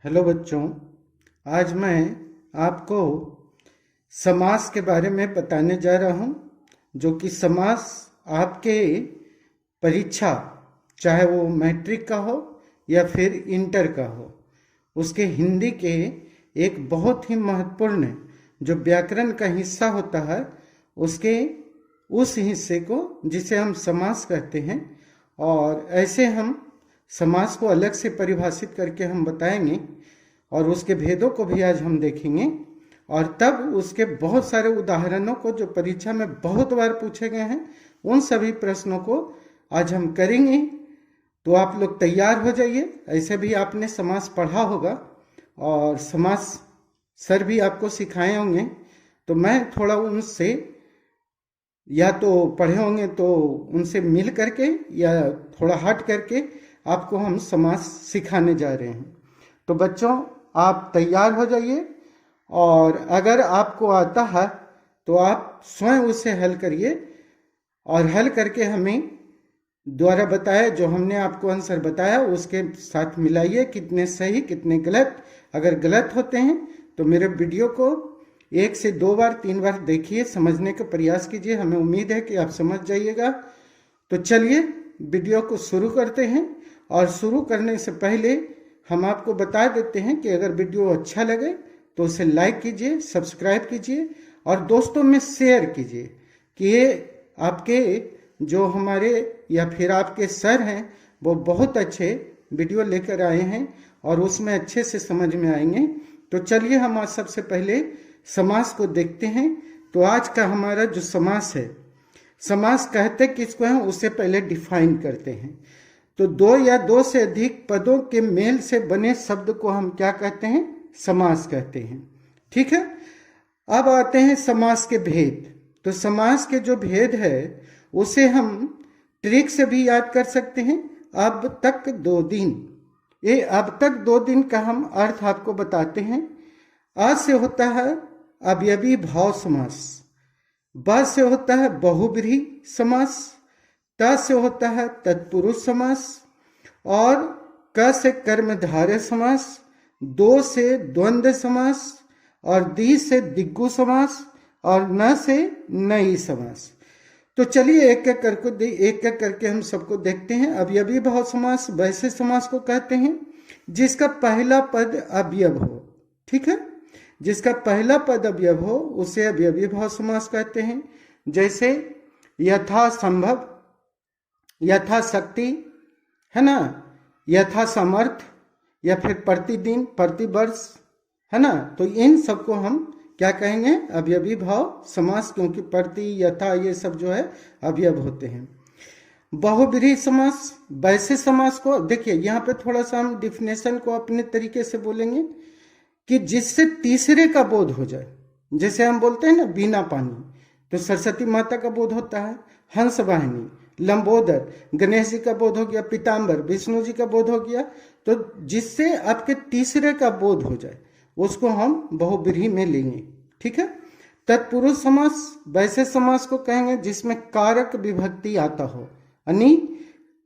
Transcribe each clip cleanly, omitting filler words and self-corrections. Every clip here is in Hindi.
हेलो बच्चों, आज मैं आपको समास के बारे में बताने जा रहा हूँ, जो कि समास आपके परीक्षा, चाहे वो मैट्रिक का हो या फिर इंटर का हो, उसके हिंदी के एक बहुत ही महत्वपूर्ण जो व्याकरण का हिस्सा होता है, उसके उस हिस्से को जिसे हम समास कहते हैं। और ऐसे हम समास को अलग से परिभाषित करके हम बताएंगे और उसके भेदों को भी आज हम देखेंगे। और तब उसके बहुत सारे उदाहरणों को जो परीक्षा में बहुत बार पूछे गए हैं, उन सभी प्रश्नों को आज हम करेंगे। तो आप लोग तैयार हो जाइए। ऐसे भी आपने समास पढ़ा होगा और समास सर भी आपको सिखाए होंगे, तो मैं थोड़ा उनसे या तो पढ़े होंगे तो उनसे मिल करके या थोड़ा हट करके आपको हम समास सिखाने जा रहे हैं। तो बच्चों, आप तैयार हो जाइए और अगर आपको आता है तो आप स्वयं उसे हल करिए और हल करके हमें द्वारा बताया जो हमने आपको आंसर बताया उसके साथ मिलाइए, कितने सही कितने गलत। अगर गलत होते हैं तो मेरे वीडियो को 1 से 2 बार 3 बार देखिए, समझने का प्रयास कीजिए। हमें उम्मीद है कि आप समझ जाइएगा। तो चलिए वीडियो को शुरू करते हैं। और शुरू करने से पहले हम आपको बता देते हैं कि अगर वीडियो अच्छा लगे तो उसे लाइक कीजिए, सब्सक्राइब कीजिए और दोस्तों में शेयर कीजिए कि ये आपके जो हमारे या फिर आपके सर हैं वो बहुत अच्छे वीडियो लेकर आए हैं और उसमें अच्छे से समझ में आएंगे। तो चलिए हम आज सबसे पहले समास को देखते हैं। तो आज का हमारा जो समास है, समास कहते किसको हैं उसे पहले डिफाइन करते हैं। तो 2 या 2 से अधिक पदों के मेल से बने शब्द को हम क्या कहते हैं? समास कहते हैं। ठीक है, अब आते हैं समास के भेद। तो समास के जो भेद है उसे हम ट्रिक से भी याद कर सकते हैं। अब तक 2 दिन, ये अब तक 2 दिन का हम अर्थ आपको बताते हैं। अ से होता है अवयवी भाव समास, ब से होता है बहुब्रीहि समास, त से होता है तत्पुरुष समास और क से कर्मधारय समास, दो से द्वंद्व समास और दी से दिग्गु समास और न से नई समास। तो चलिए एक एक करके हम सबको देखते हैं। अवयवी भाव समास वैसे समास को कहते हैं जिसका पहला पद अवयव हो। ठीक है, जिसका पहला पद अवयव हो उसे अवयवी भाव समास कहते हैं। जैसे यथा संभव, यथा शक्ति, है ना, यथा समर्थ या फिर प्रतिदिन, प्रतिवर्ष, है ना। तो इन सबको हम क्या कहेंगे? अवयवी भाव समास, क्योंकि प्रति, यथा ये सब जो है अवयव होते हैं। बहुब्रीहि समास वैसे समास को देखिए, यहाँ पे थोड़ा सा हम डिफिनेशन को अपने तरीके से बोलेंगे कि जिससे तीसरे का बोध हो जाए। जैसे हम बोलते हैं ना बिना पानी, तो सरस्वती माता का बोध होता है, हंस वाहिनी, लंबोदर, गणेश जी का बोध हो गया, पीताम्बर, विष्णु जी का बोध हो गया। तो जिससे आपके तीसरे का बोध हो जाए उसको हम बहुब्रीहि में लेंगे। ठीक है। तत्पुरुष समास वैसे समास को कहेंगे जिसमें कारक विभक्ति आता हो, यानी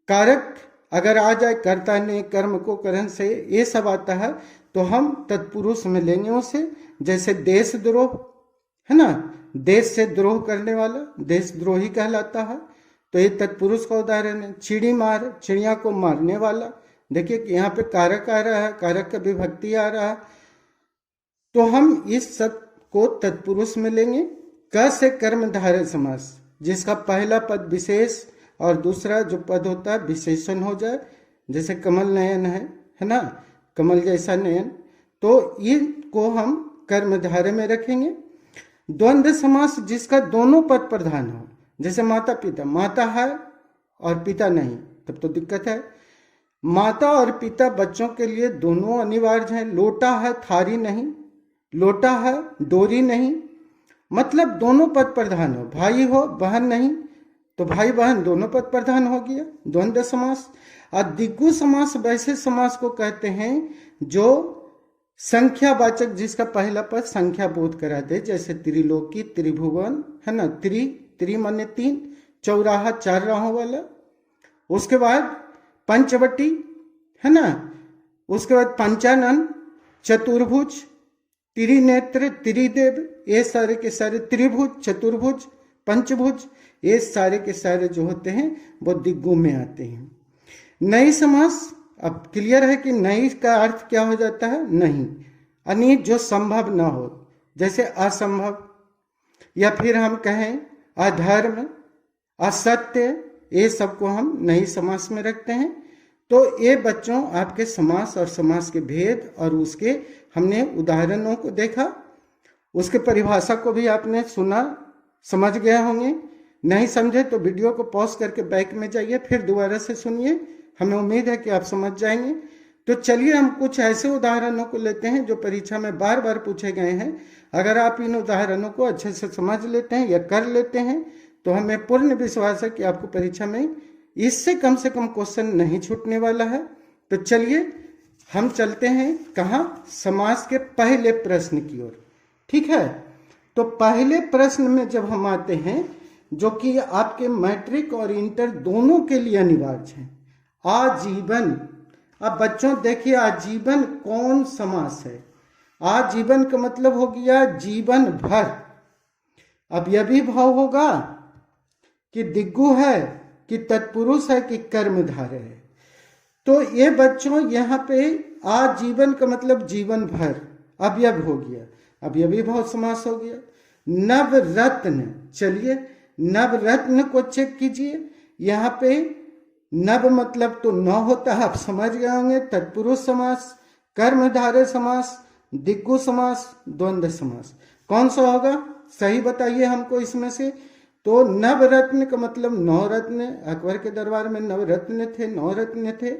कारक अगर आ जाए, कर्ता ने, कर्म को, करण से, ये सब आता है तो हम तत्पुरुष में लेंगे उसे। जैसे देशद्रोह, है ना, देश से द्रोह करने वाला देशद्रोही कहलाता है, तो ये तत्पुरुष का उदाहरण है। चिड़ी मार, चिड़िया को मारने वाला। देखिए कि यहाँ पे कारक आ रहा है, कारक का विभक्ति आ रहा है, तो हम इस सब को तत्पुरुष में लेंगे। क से कर्मधारय समास, जिसका पहला पद विशेष और दूसरा जो पद होता है विशेषण हो जाए। जैसे कमल नयन है ना, कमल जैसा नयन, तो इनको हम कर्मधारय में रखेंगे। द्वंद्व समास जिसका दोनों पद प्रधान हो, जैसे माता पिता, माता है और पिता नहीं, तब तो दिक्कत है। माता और पिता बच्चों के लिए दोनों अनिवार्य हैं। लोटा है, थारी नहीं, लोटा है, डोरी नहीं, मतलब दोनों पद प्रधान हो। भाई हो, बहन नहीं, तो भाई बहन दोनों पद प्रधान हो गया, द्वंद्व समास। और दिग्गु समास वैसे समास को कहते हैं जो संख्यावाचक, जिसका पहला पद संख्या बोध करा दे। जैसे त्रिलोकी, त्रिभुवन, है ना, त्रि माने 3, चौराहा 4 राहों वाला। उसके बाद पंचवटी, है ना, उसके बाद पंचानन, चतुर्भुज, त्रिनेत्र, त्रिदेव, ये सारे के सारे त्रिभुज, चतुर्भुज, पंचभुज, ये सारे के सारे जो होते हैं वो दिग्गु में आते हैं। नई समास, अब क्लियर है कि नई का अर्थ क्या हो जाता है? नहीं, यानी जो संभव ना हो, जैसे असंभव, या फिर हम कहें अधर्म, असत्य, ये सबको हम नई समास में रखते हैं। तो ये बच्चों आपके समास और समास के भेद और उसके हमने उदाहरणों को देखा, उसके परिभाषा को भी आपने सुना, समझ गए होंगे। नहीं समझे तो वीडियो को पॉज करके बैक में जाइए, फिर दोबारा से सुनिए, हमें उम्मीद है कि आप समझ जाएंगे। तो चलिए हम कुछ ऐसे उदाहरणों को लेते हैं जो परीक्षा में बार बार पूछे गए हैं। अगर आप इन उदाहरणों को अच्छे से समझ लेते हैं या कर लेते हैं तो हमें पूर्ण विश्वास है कि आपको परीक्षा में इससे कम से कम क्वेश्चन नहीं छूटने वाला है। तो चलिए हम चलते हैं कहाँ? समास के पहले प्रश्न की ओर। ठीक है, तो पहले प्रश्न में जब हम आते हैं, जो कि आपके मैट्रिक और इंटर दोनों के लिए अनिवार्य है, आजीवन। अब बच्चों देखिए, आजीवन कौन समास है? आजीवन का मतलब हो गया जीवन भर। अब यह भी भाव होगा कि दिग्गु है कि तत्पुरुष है कि कर्मधारय है। तो ये बच्चों यहाँ पे आजीवन का मतलब जीवन भर, अवयव हो गया, अब यह भी भाव समास हो गया। नवरत्न, चलिए नवरत्न को चेक कीजिए। यहाँ पे नव मतलब तो न होता है, आप समझ गए होंगे। तत्पुरुष समास, कर्मधारय समास, दिग्गु समास, द्वंद्व समास, कौन सा होगा? सही बताइए हमको इसमें से। तो नवरत्न का मतलब नौ रत्न, अकबर के दरबार में नवरत्न थे, 9 रत्न थे।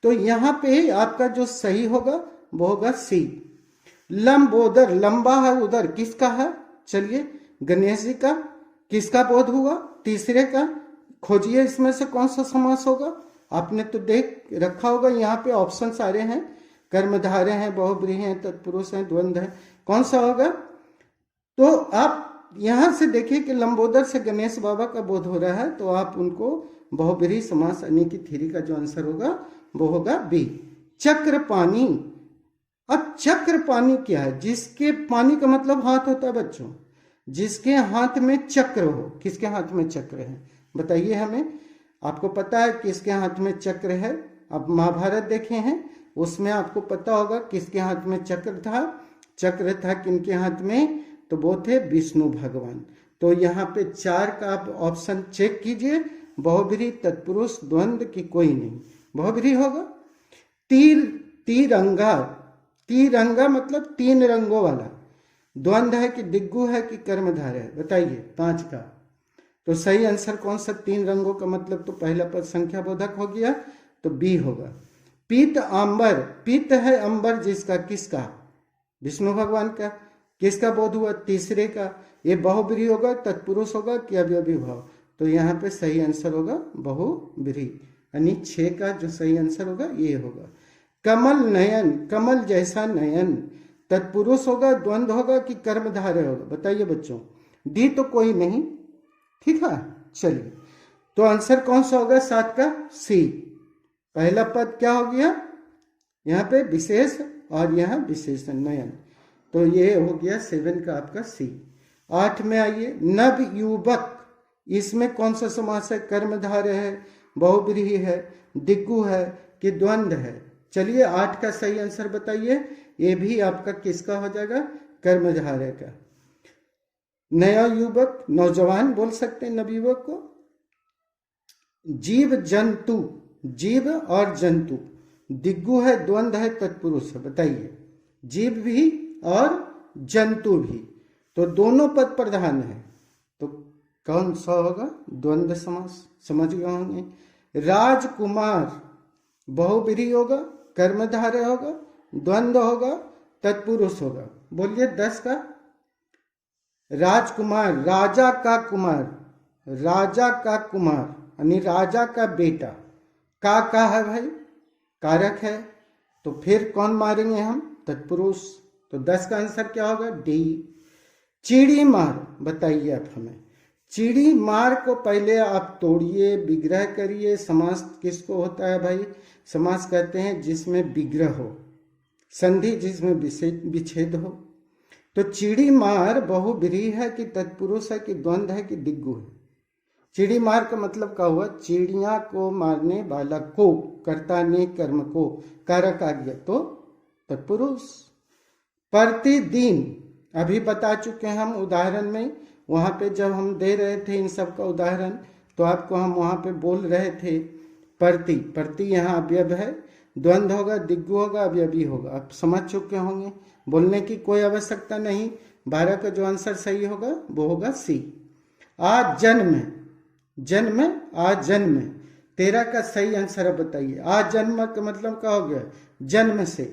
तो यहाँ पे आपका जो सही होगा वो होगा सी। लंबोदर, लंबा है उधर, किसका है? चलिए गणेश जी का। किसका बोध हुआ? तीसरे का। खोजिए इसमें से कौन सा समास होगा। आपने तो देख रखा होगा, यहाँ पे ऑप्शन सारे हैं, कर्मधारय हैं, बहुब्रीहि हैं, तत्पुरुष हैं, द्वंद्व है, कौन सा होगा? तो आप यहां से देखिए कि लंबोदर से गणेश बाबा का बोध हो रहा है, तो आप उनको बहुब्रीहि समास यानी कि थ्री का जो आंसर होगा वो होगा बी। चक्रपाणी, अब चक्रपाणी क्या है? जिसके, पानी का मतलब हाथ होता है बच्चों, जिसके हाथ में चक्र हो। किसके हाथ में चक्र है बताइए हमें। आपको पता है किसके हाथ में चक्र है? अब महाभारत देखे हैं, उसमें आपको पता होगा किसके हाथ में चक्र था। चक्र था किनके हाथ में? तो वो थे विष्णु भगवान। तो यहाँ पे 4 का आप ऑप्शन चेक कीजिए, बहुब्रीहि, तत्पुरुष, द्वंद्व की कोई नहीं, बहुब्रीहि होगा। तीर, तिरंगा, तिरंगा मतलब 3 रंगों वाला। द्वंद्व है कि दिग्गु है कि कर्मधारय है? बताइए 5 का। तो सही आंसर कौन सा? 3 रंगों का मतलब तो पहला पद संख्या बोधक हो गया, तो बी होगा। पीत आंबर, पीत है अंबर जिसका, किसका? विष्णु भगवान का। किसका बोध हुआ? तीसरे का। ये बहुब्रीहि होगा, तत्पुरुष होगा कि अवयवी भाव? तो यहाँ पे सही आंसर होगा बहुब्रीहि, यानी 6 का जो सही आंसर होगा ये होगा। कमल नयन, कमल जैसा नयन, तत्पुरुष होगा, द्वंद्व होगा कि कर्मधारय होगा? बताइए बच्चों। डी तो कोई नहीं, ठीक है। चलिए तो आंसर कौन सा होगा? 7 का सी। पहला पद क्या हो गया? यहाँ पे विशेष और यहाँ विशेषण नयन, तो ये हो गया 7 का आपका सी। 8 में आइए, नव युवक, इसमें कौन सा समास है? कर्मधारय है, बहुब्रीहि है, दिग्गु है कि द्वंद्व है? चलिए 8 का सही आंसर बताइए। ये भी आपका किसका हो जाएगा? कर्मधारय का। नया युवक, नौजवान बोल सकते हैं नवयुवक को। जीव जंतु, जीव और जंतु, दिग्गु है, द्वंद्व है, तत्पुरुष है? बताइए। जीव भी और जंतु भी, तो दोनों पद प्रधान है, तो कौन सा होगा? द्वंद्व समास, समझ गए होंगे। राजकुमार, बहुब्रीहि होगा, कर्मधारय होगा, द्वंद्व होगा, तत्पुरुष होगा? बोलिए 10 का। राजकुमार, राजा का कुमार, राजा का कुमार यानी राजा का बेटा। का है भाई, कारक है, तो फिर कौन मारेंगे हम? तत्पुरुष। तो 10 का आंसर क्या होगा? डी। चिड़ी मार, बताइए आप हमें। चिड़ी मार को पहले आप तोड़िए, विग्रह करिए। समास किसको होता है भाई? समास कहते हैं जिसमें विग्रह हो, संधि जिसमें विच्छेद हो। तो चिड़ी मार बहुब्रीहि है कि तत्पुरुष है कि द्वंद्व है कि दिग्गु है। चिड़ी मार का मतलब क्या हुआ? चिड़िया को मारने वाला को, कर्ता ने कर्म को, कारक आ गया तो तत्पुरुष। प्रतिदिन अभी बता चुके हैं हम उदाहरण में, वहां पे जब हम दे रहे थे इन सब का उदाहरण तो आपको हम वहां पे बोल रहे थे प्रति, प्रति यहाँ अवयव है, द्वंद्व होगा, दिग्गु होगा, अवयवी होगा। आप समझ चुके होंगे, बोलने की कोई आवश्यकता नहीं। 12 का जो आंसर सही होगा वो होगा सी। आज जन्म, जन्म आज जन्म। 13 का सही आंसर बताइए। आज जन्म का मतलब क्या हो गया? जन्म से।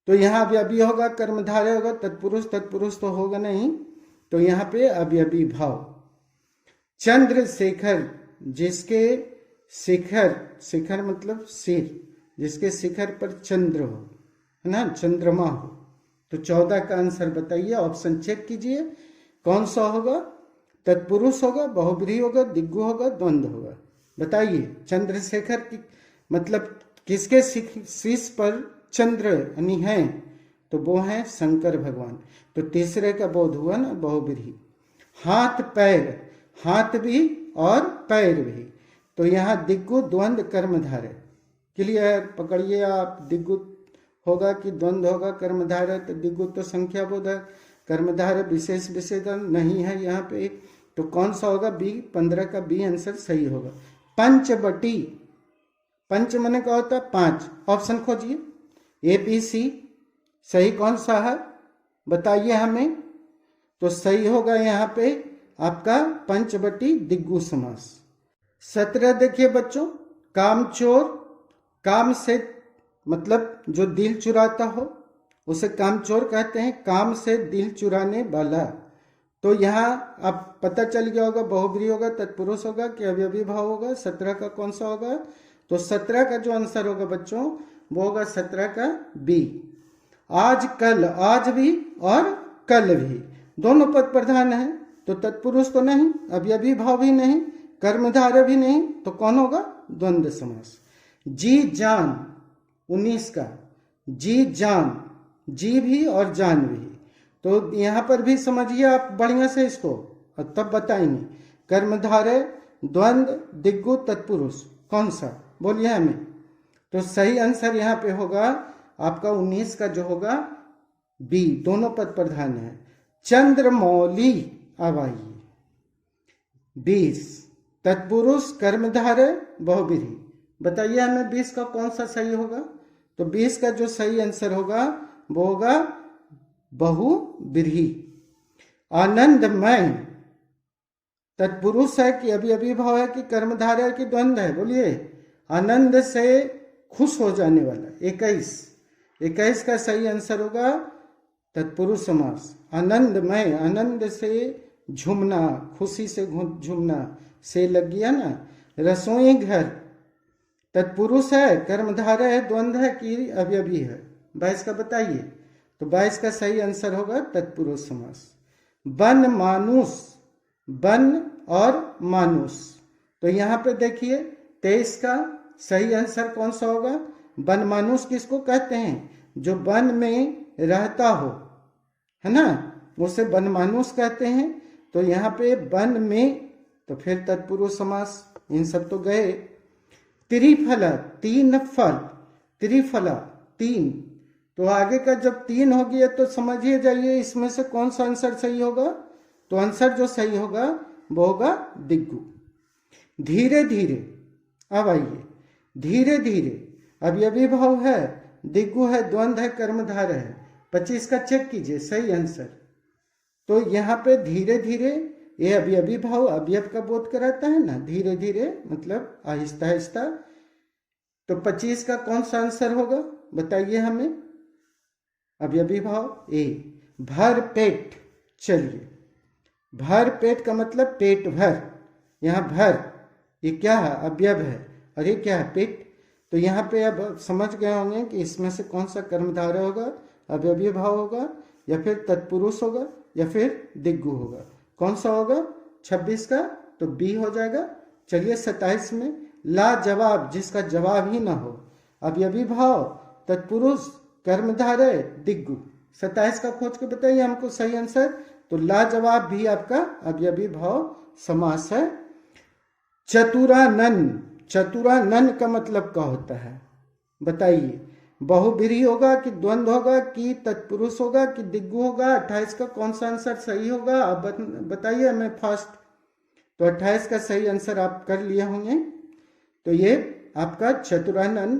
तो यहाँ अवयवी होगा, कर्मधारय होगा, तत्पुरुष, तत्पुरुष तो होगा नहीं, तो यहाँ पे अवयवी भाव। चंद्रशेखर, जिसके शिखर, शिखर मतलब सिर, जिसके शिखर पर चंद्र हो, है ना, चंद्रमा हो। तो 14 का आंसर बताइए, ऑप्शन चेक कीजिए कौन सा होगा? तत्पुरुष होगा, बहुब्रीहि होगा, दिग्गु होगा, द्वंद्व होगा। बताइए। चंद्रशेखर की मतलब किसके शीश पर चंद्र यानी है? तो वो है शंकर भगवान। तो तीसरे का बोध हुआ ना, बहुब्रीहि। हाथ पैर, हाथ भी और पैर भी, तो यहाँ दिग्गु, द्वंद्व, कर्मधारय। क्लियर? पकड़िए आप, दिग्गु होगा कि द्वंद्व होगा, कर्मधारय। तो दिग्गु तो संख्या बोधक, कर्मधारय विशेष विशेषण नहीं है यहाँ पे, तो कौन सा होगा? बी। 15 का बी आंसर सही होगा। पंचवटी, पंच मने क्या होता है? 5। ऑप्शन खोजिए, ए बी सी। सही कौन सा है बताइए हमें। तो सही होगा यहाँ पे आपका पंचवटी दिग्गु समास। 17 देखिए बच्चों, कामचोर, काम से मतलब जो दिल चुराता हो उसे कामचोर कहते हैं, काम से दिल चुराने वाला। तो यहाँ अब पता चल गया होगा, बहुब्रीहि होगा, तत्पुरुष होगा कि अवयवी भाव होगा। 17 का कौन सा होगा? तो 17 का जो आंसर होगा बच्चों वो होगा 17 का बी। आज कल, आज भी और कल भी दोनों पद प्रधान है, तो तत्पुरुष तो नहीं, अवयवी भाव भी नहीं, कर्मधारय भी नहीं, तो कौन होगा? द्वंद्व समास। जी जान, 19 का जी जान, जी भी और जान भी। तो यहाँ पर भी समझिए आप बढ़िया से इसको, और तब बताएंगे। कर्मधारय, द्वंद्व, दिग्गु, तत्पुरुष, कौन सा बोलिए हमें। तो सही आंसर यहाँ पे होगा आपका 19 का जो होगा बी, दोनों पद प्रधान है। चंद्रमौली, अब आइए 20, तत्पुरुष, कर्मधारय, बहुब्रीहि। बताइए हमें 20 का कौन सा सही होगा। तो 20 का जो सही आंसर होगा वो होगा बहुब्रीहि। आनंदमय, तत्पुरुष है कि अवयवी भाव है कि कर्मधारय की द्वंद्व है? बोलिए। आनंद से खुश हो जाने वाला, 21 का सही आंसर होगा तत्पुरुष समास। आनंदमय, आनंद से झूमना, खुशी से झूमना, से लग गया ना। रसोई घर, तत्पुरुष है, कर्मधारय है, द्वंद्व है कि अवयवी है? 22 का बताइए। तो 22 का सही आंसर होगा तत्पुरुष समास। वन मानुष, वन और मानुष, तो यहाँ पे देखिए 23 का सही आंसर कौन सा होगा? वन मानुष किसको कहते हैं? जो वन में रहता हो, है ना, उसे वन मानुष कहते हैं। तो यहाँ पे वन में, तो फिर तत्पुरुष समास। इन सब तो गए। त्रिफला, 3 फल, त्रिफला 3, तो आगे का जब 3 हो गया तो समझिए जाइए इसमें से कौन सा आंसर सही होगा। तो आंसर जो सही होगा वो होगा दिग्गु। धीरे धीरे, अब आइए धीरे धीरे, अवयवी भाव है, दिग्गु है, द्वंद्व है, कर्मधारय है। 25 का चेक कीजिए सही आंसर। तो यहाँ पे धीरे धीरे, ये अवयवी भाव अवयव का बोध कराता है ना, धीरे धीरे मतलब आहिस्ता आहिस्ता। तो 25 का कौन सा आंसर होगा बताइए हमें। अवयवी भाव ए। भर पेट, चलिए भर पेट का मतलब पेट भर, यहाँ भर ये क्या है? अवयव है, और ये क्या है? पेट। तो यहाँ पे अब समझ गए होंगे कि इसमें से कौन सा कर्मधारय होगा, अवयवी भाव होगा, या फिर तत्पुरुष होगा, या फिर दिग्गु होगा। कौन सा होगा? 26 का तो बी हो जाएगा। चलिए 27 में लाजवाब, जिसका जवाब ही ना हो, अवयवी भाव, तत्पुरुष, कर्मधारय दिग्गु। 27 का खोज के बताइए हमको सही आंसर। तो लाजवाब भी आपका अवयवी भाव समास है। चतुरानन, चतुरानन का मतलब क्या होता है बताइए। बहुब्रीहि होगा कि द्वंद्व होगा कि तत्पुरुष होगा कि दिग्गु होगा? 28 का कौन सा आंसर सही होगा आप बताइए हमें फास्ट। तो 28 का सही आंसर आप कर लिए होंगे। तो ये आपका चतुरानन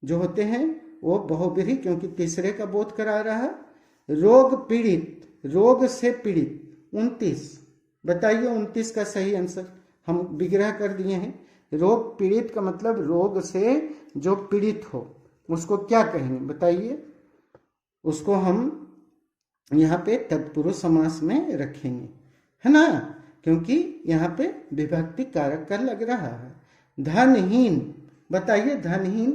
जो होते हैं वो बहुब्रीहि, क्योंकि तीसरे का बोध करा रहा है। रोग पीड़ित, रोग से पीड़ित 29, बताइए 29 का सही आंसर हम विग्रह कर दिए हैं। रोग पीड़ित का मतलब रोग से जो पीड़ित हो उसको क्या कहेंगे बताइए। उसको हम यहाँ पे तत्पुरुष समास में रखेंगे, है ना, क्योंकि यहाँ पे विभक्ति कारक का लग रहा है। धनहीन, बताइए धनहीन,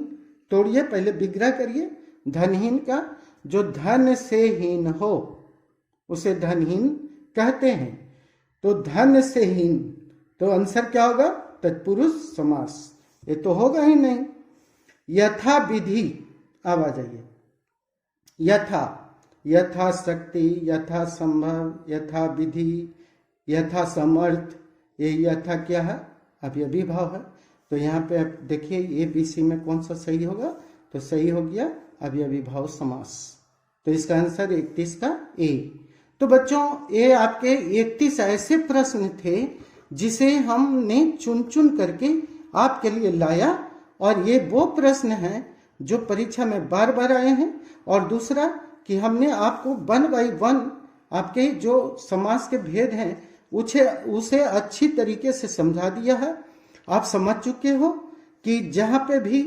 तोड़िए पहले विग्रह करिए। धनहीन का जो धन से हीन हो उसे धनहीन कहते हैं। तो धन से हीन, तो आंसर क्या होगा? तत्पुरुष समास। ये तो होगा ही नहीं। यथा विधि, अब आ जाइए। यथा, यथा शक्ति, यथा संभव, यथा विधि, यथा समर्थ, ये यथा क्या है? अवयवी भाव है। तो यहाँ पे आप देखिए ए बी सी में कौन सा सही होगा? तो सही हो गया अवयवी भाव समास। तो इसका आंसर 31 का ए। तो बच्चों ये आपके 31 ऐसे प्रश्न थे जिसे हमने चुन चुन करके आपके लिए लाया, और ये वो प्रश्न हैं जो परीक्षा में बार बार आए हैं। और दूसरा कि हमने आपको 1 बाय 1 आपके जो समास के भेद हैं उसे अच्छी तरीके से समझा दिया है। आप समझ चुके हो कि जहाँ पे भी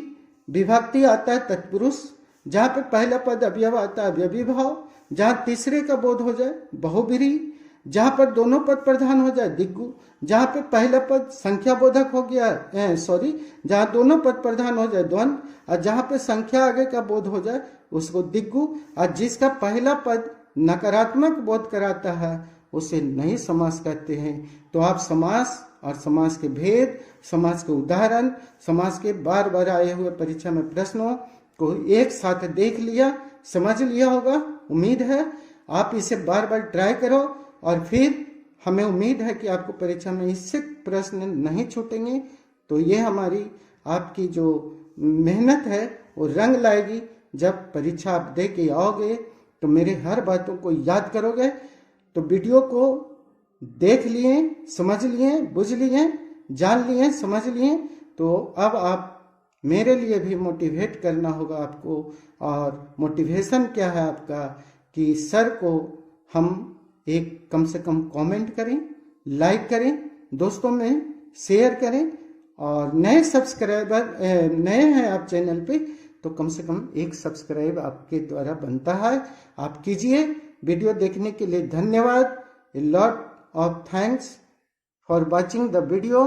विभक्ति आता है तत्पुरुष, जहाँ पे पहला पद अवयव आता है अवयवी भाव, जहाँ तीसरे का बोध हो जाए बहुब्रीहि, जहाँ पर दोनों पद प्रधान हो जाए दिग्गु, जहाँ पे पहला पद संख्या बोधक हो गया जहाँ दोनों पद प्रधान हो जाए द्वंद्व, और जहाँ पे संख्या आगे का बोध हो जाए उसको दिग्गु, और जिसका पहला पद नकारात्मक बोध कराता है उसे नहीं समास कहते हैं। तो आप समास और समास के भेद, समास के उदाहरण, समास के बार बार आए हुए परीक्षा में प्रश्नों को एक साथ देख लिया, समझ लिया होगा। उम्मीद है आप इसे बार बार ट्राई करो, और फिर हमें उम्मीद है कि आपको परीक्षा में इससे प्रश्न नहीं छूटेंगे। तो ये हमारी आपकी जो मेहनत है वो रंग लाएगी। जब परीक्षा आप दे के आओगे तो मेरे हर बातों को याद करोगे। तो वीडियो को देख लिए, समझ लिए, बुझ लिए, जान लिए, समझ लिए, तो अब आप मेरे लिए भी मोटिवेट करना होगा आपको। और मोटिवेशन क्या है आपका कि सर को हम एक कम से कम कमेंट करें, लाइक करें, दोस्तों में शेयर करें, और नए सब्सक्राइबर नए हैं आप चैनल पे तो कम से कम एक सब्सक्राइब आपके द्वारा बनता है, आप कीजिए। वीडियो देखने के लिए धन्यवाद। A lot of thanks for watching the video.